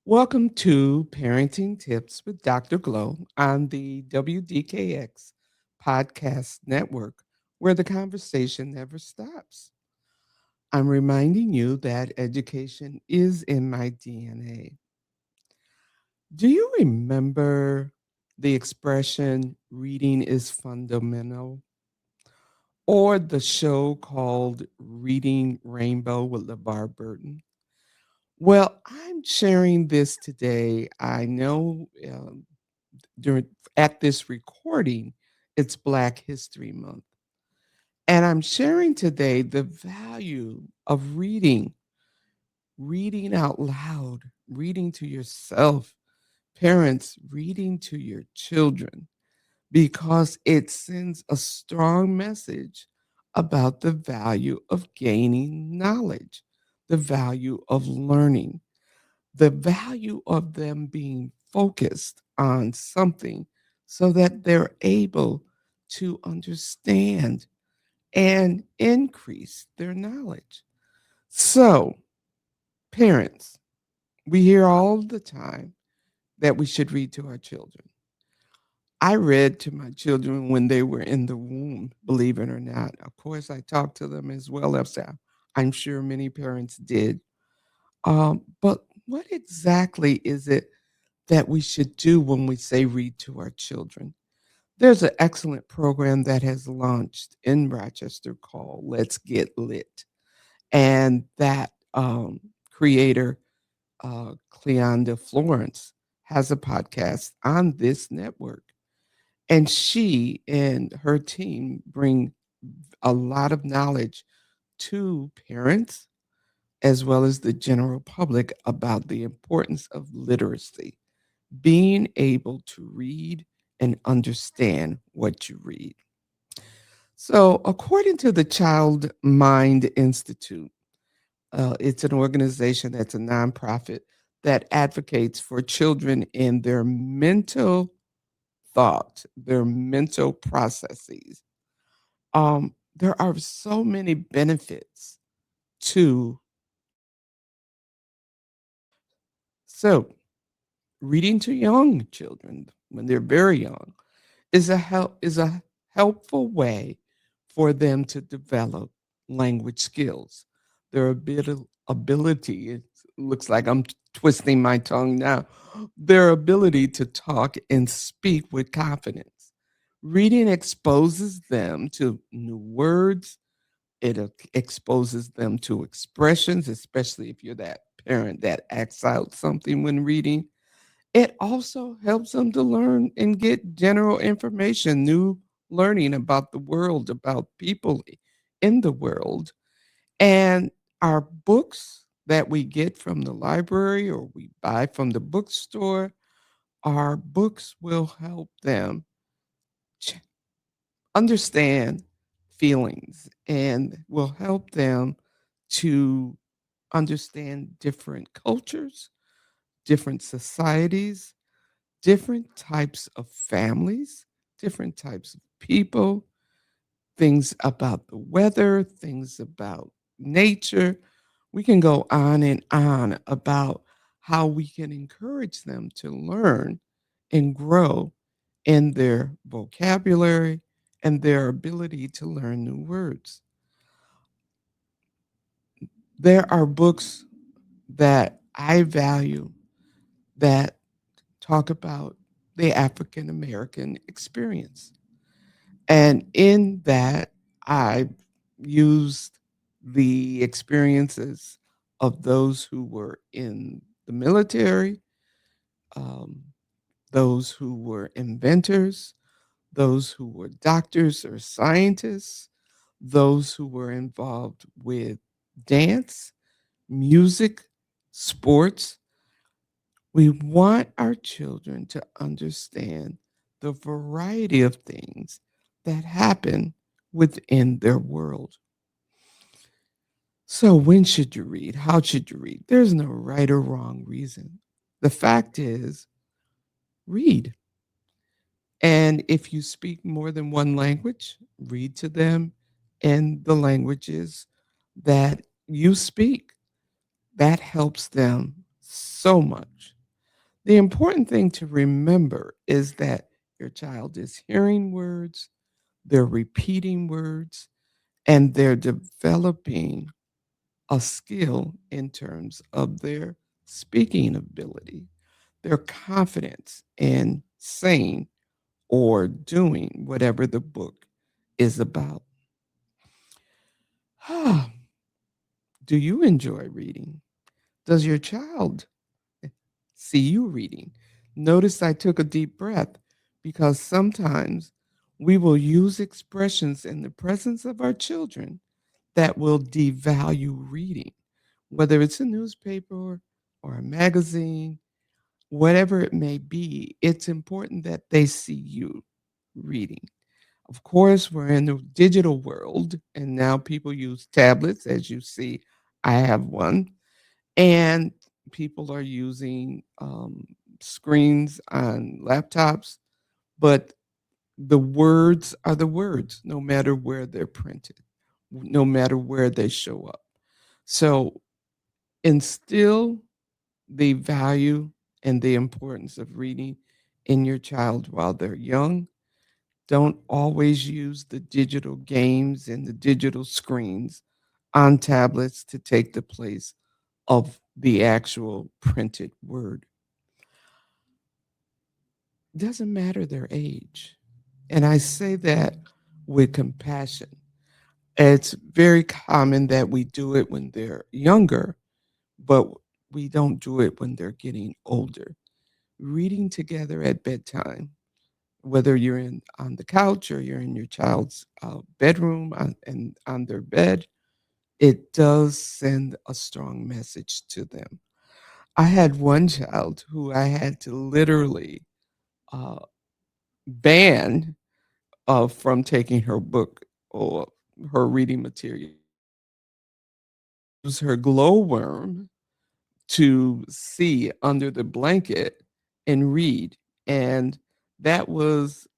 Welcome to Parenting Tips with Dr. Glow on the WDKX Podcast Network, where the conversation never stops. I'm reminding you that education is in my DNA. Do you remember the expression reading is fundamental? Or the show called Reading Rainbow with LeVar Burton? Well, I'm sharing this today. I know during at this recording, it's Black History Month. And I'm sharing today the value of reading, reading out loud, reading to yourself, parents, reading to your children, because it sends a strong message about the value of gaining knowledge, the value of learning, the value of them being focused on something so that they're able to understand and increase their knowledge. So, parents, we hear all the time that we should read to our children. I read to my children when they were in the womb, believe it or not. Of course, I talked to them as well as I'm sure many parents did. But what exactly is it that we should do when we say read to our children? There's an excellent program that has launched in Rochester called Let's Get Lit. And that creator, Cleonda Florence, has a podcast on this network. And she and her team bring a lot of knowledge to parents as well as the general public about the importance of literacy, being able to read and understand what you read. So, according to the Child Mind Institute, it's an organization that's a nonprofit that advocates for children in their mental thought, their mental processes. There are so many benefits to so reading to young children when they're very young is a helpful way for them to develop language skills. Their ability, it looks like I'm twisting my tongue now, their ability to talk and speak with confidence. Reading exposes them to new words. It exposes them to expressions, especially if you're that parent that acts out something when reading. It also helps them to learn and get general information, new learning about the world, about people in the world. And our books that we get from the library or we buy from the bookstore, our books will help them ch- understand feelings and will help them to understand different cultures, different societies, different types of families, different types of people, things about the weather, things about nature. We can go on and on about how we can encourage them to learn and grow in their vocabulary and their ability to learn new words. There are books that I value that talk about the African American experience. And in that, I used the experiences of those who were in the military, um, those who were inventors, those who were doctors or scientists, those who were involved with dance, music, sports. We want our children to understand the variety of things that happen within their world. So, when should you read? How should you read? There's no right or wrong reason. The fact is, read. And if you speak more than one language, read to them in the languages that you speak. That helps them so much. The important thing to remember is that your child is hearing words, they're repeating words, and they're developing a skill in terms of their speaking ability, their confidence in saying or doing whatever the book is about. Do you enjoy reading? Does your child see you reading? Notice I took a deep breath because sometimes we will use expressions in the presence of our children that will devalue reading, whether it's a newspaper or a magazine, whatever it may be. It's important that they see you reading. Of course, we're in the digital world, and now people use tablets. As you see, I have one, and people are using screens on laptops, but the words are the words, no matter where they're printed, no matter where they show up. So instill the value and the importance of reading in your child while they're young. Don't always use the digital games and the digital screens on tablets to take the place of the actual printed word. Doesn't matter their age. And I say that with compassion. It's very common that we do it when they're younger, but we don't do it when they're getting older. Reading together at bedtime, whether you're in on the couch or you're in your child's bedroom and on their bed, it does send a strong message to them. I had one child who I had to literally uh, ban from taking her book or her reading material. Use her glowworm to see under the blanket and read. And that was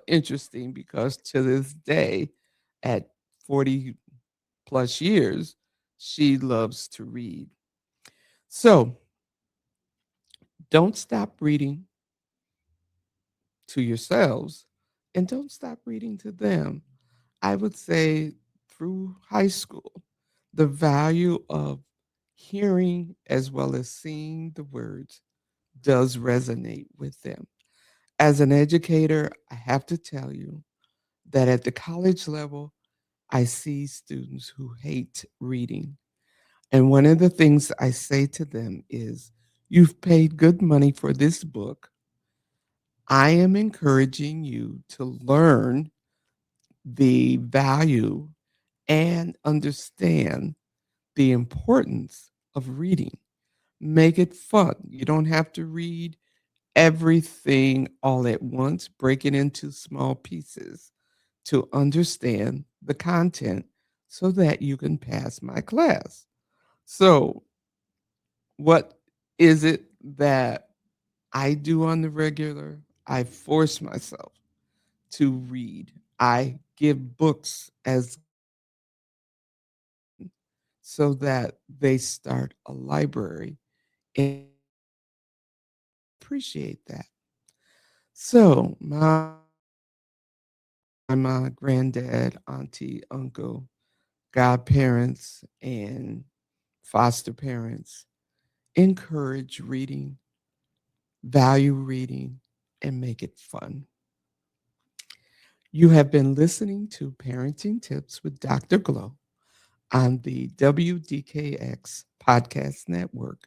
interesting because to this day, at 40 plus years, she loves to read. So don't stop reading to yourselves and don't stop reading to them. I would say through high school, the value of hearing as well as seeing the words does resonate with them. As an educator, I have to tell you that at the college level, I see students who hate reading. And one of the things I say to them is, you've paid good money for this book. I am encouraging you to learn the value and understand the importance of reading. Make it fun. You don't have to read everything all at once, break it into small pieces to understand the content so that you can pass my class. So, what is it that I do on the regular? I force myself to read. I give books as so that they start a library and appreciate that. So, my granddad, auntie, uncle, godparents, and foster parents encourage reading, value reading, and make it fun. You have been listening to Parenting Tips with Dr. Glow on the WDKX Podcast Network,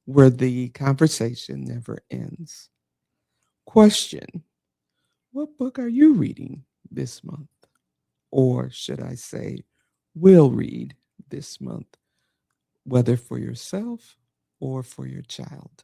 where the conversation never ends. Question: what book are you reading this month? Or should I say, will read this month, whether for yourself or for your child?